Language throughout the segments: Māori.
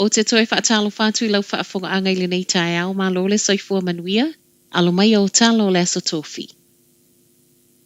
O te toe whaatalo whātui lau whaafonga angai le nei tae au malo le soifua manuia, alo mai o talo le aso tofi.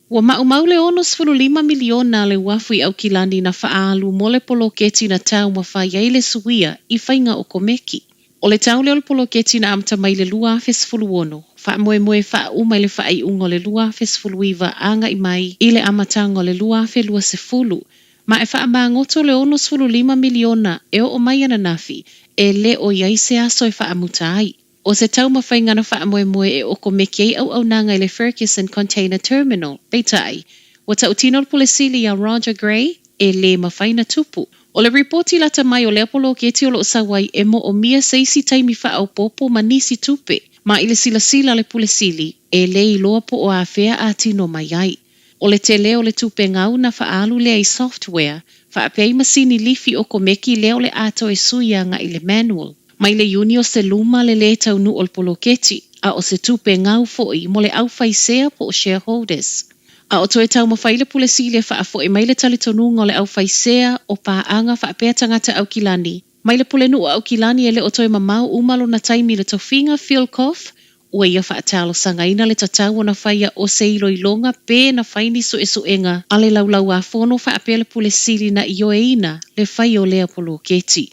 Wa mau le onos 5 miliona le wafui au kilani na whaalu mole poloketi na tau mawhai le suia I whainga o komeki. O le tau le poloketi na amta mai le lua fesfuluono, wha moe wha umai le whai ungo le lua fesfuluiva anga I mai I le amatango le lua fe lua se fulu. Ma e wha mangoto le onos 5 miliona e o mai ana nafi e le o iai se aso e wha amutai. O se tau mawhainga na wha moe e o komeki ei au nanga I le Ferguson Container Terminal, peitai. Wa tau tino le polesili a Roger Gray e le mawhaina tupu. O le reporti lata mai o le apoloketi o lo sawai e mo o mia seisi taimi wha au popo ma nisi tupe. Ma I le sila le polesili e le I loa po o a fea a tino mai ai. O le tele o le tupe ngau na whaalu le ai software, whaapei masini lifi o komeki leo le ato e suia nga I le manual. Mai le uni o se luma le tau nu o le poloketi, a o se tupe ngau foi mo le au faisea po o shareholders. A o toe tau mawhaile pulesile whaafoi mai le talitonunga o le au faisea o paanga whaapea tangata au kilani. Mai le pulenu o au kilani e le o toe mamau umalo na taimi le tofinga Phil Koff, ua ia whaatalo sangaina le tatau na whaia o se iloilonga pe na whaini suenga a le laulau a fono whaapea le pulesili na ioeina le whai o lea poloketi.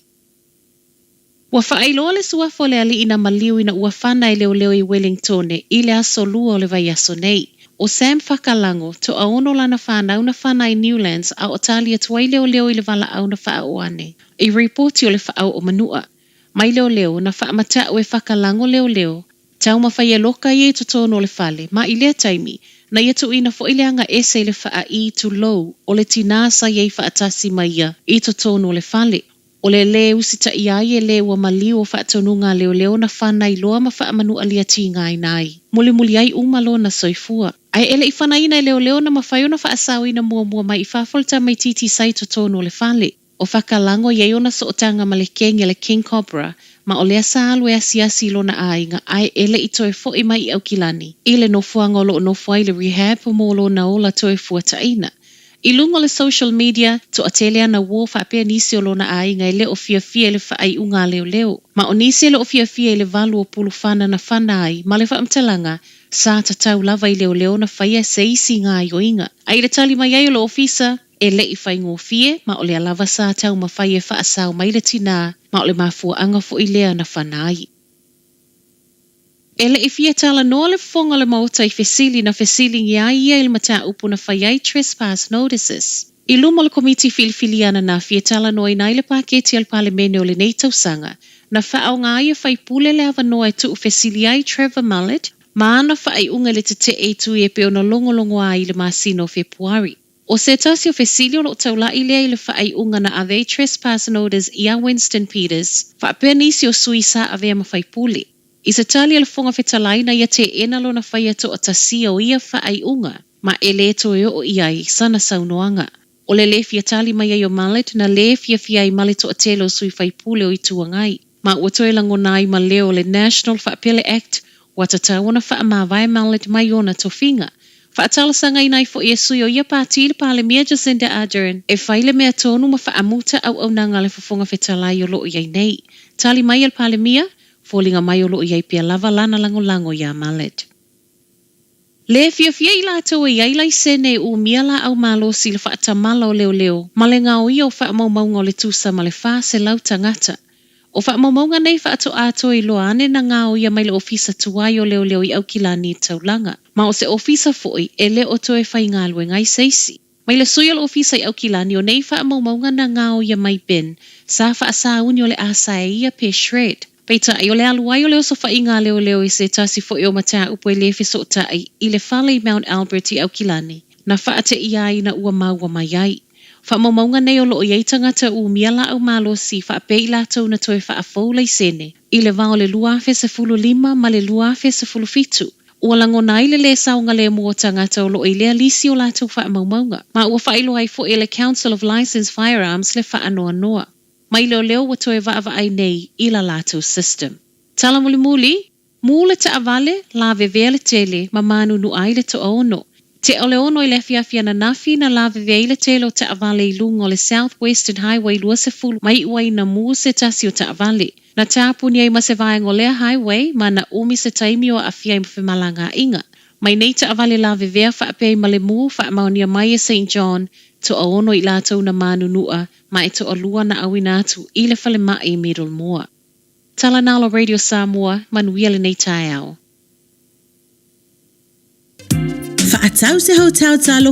Wa whaailoa le suafo le ali ina maliu ina ua whana I leo I Wellington I le aso lua o le vai aso nei. O Sam Whakalango to aono lana whanau na whana I Newlands a o talia tuai leo I le wala au na whaoane. I reporti o le whaau o manua. Mai leo na whaamata o e Whakalango leo. Tau mawhaia loka I e totono le whale, ma I lea taimi, na ia tu ina fo ileanga ese le wha I tu low o le tinasa I whaatasi maia I totono le whale. O le usita iai e le ua maliu o whaatonunga leo na whana I loa ma whaamanu alia tinga I nai. Muli ai umalo na soifua. Ai ele I whanaina leo na mawhaio na whaasau ina mua mai I whafolta mai titi sai totono le whale. O Whakalango iei ona sootanga ma le kenga le King Cobra, ma o lea sa alu e asiasi lona ainga ai ele I toe fo I mai I au kilani. Ile no fuanga lo no fuai le rehab o molo na ola toe fuataina. I lungo le social media, to atelea na wo whapea nisi o lona ainga ele o fia le whaai unga leo. Ma o nisi ele o fia ele valu o pulu whana na whanai, ma le whaamtalanga, sa tatau lava I leo na whaia se isi ngā ioinga. Ai le tali mai ai o lo ofisa, e le I whaingo fie, ma o le alava sa tau ma whaia whaasau mai le tina, ma o le mafua anga fo I lea na whanai. Ele I fia tala noa le fonga le mauta I fesili na fesili ngia ia il mata upu na whaiai trespass notices. I luma le komiti filifiliana na fia tala noa I naile paketi al palemene o le neitau sanga, na whaau ngā ia whai pule le ava noa tu u fesili ai Trevor Mullet, ma ana whai unga le te e tu e peo na longolongo a I le masino Februari. O se tasi o fesili o lo taula I lea I le whai unga na ave trespass notice I a Winston Peters, whaapea nisi o suisa ave ma whai pule. I se tali al fonga fetalai na ia te enalo na whaia to o tasia o ia whaai unga, ma ele to e o iai sana saunoanga. O le fia tali mai ai o Mallet na le fia I Mallet o telo sui whai pule o I tuangai. Ma ua toe lango nai ma leo le National Whaapele Act, watatau na wha mawai Mallet mai ona tofinga. Whaatalasanga I nai fo ia sui o ia pāti le pāle mea Jacinda Ardern, e whaile mea tonu ma whaamuta au nanga le fonga fetalai o loo iai nei. Tali mai al pāle mea, fōlinga mai o loo iai pia lava lana lango ia Mallet. Le fia I lātou e iai lai sene u mia la au malo si le whaatamala o leo, ma le ngā o ia o whaamaumaunga o le tūsa ma le wha se lau tangata. O whaamaumaunga nei whaato ato I loa ane na ngā o ia mai le ofisa tuai o leo I au kilani taulanga. Ma o se ofisa foi e le o toe whai ngā lue ngai seisi. Mai le sui o le ofisa I au kilani o nei whaamaumaunga na ngā o ia mai ben, sa whaasa uni o le asa e ia pe shred. Peita I o le aluai o leo so whai ngā leo I se tasi foi o mata upo e lefe so tai I le whale I Mount Albert I au kilani, na whaate iai na ua maua mai ai. Whaamaumaunga nei o loo iei tangata u miala au malo si whaape I lātou na toe whaafou lei sene. I le vao le luafe se 15 ma le luafe se 15. Ua lango nai le saunga le mua tangata o loo I lea lisi o lātou whaamaumaunga. Ma ua whailo ai fo e le Council of Licensed Firearms le whaanoa noa. Mai leo wa toe vaava ai nei I la lātou system. Tala muli, mule ta avale la vevele tele ma manu nu ai le to ono. Te ole ono I le fiafia na nafi na la veveile telo te avale I lungo le South Western Highway lua se fulu mai uai na mu se tasi o te avale. Na tāpuni ai ma se vaengo lea highway ma na umi se taimi o afia I mawhimalanga inga. Mai nei te avale la vevea whaapei ma le mu whaamaunia mai e St. John to a ono I lātou na manunua ma e to a lua na awina atu I le whale mai Middle Moor. Tala nalo Radio Samoa manuia le nei tai au. Whaatau se hau tau talo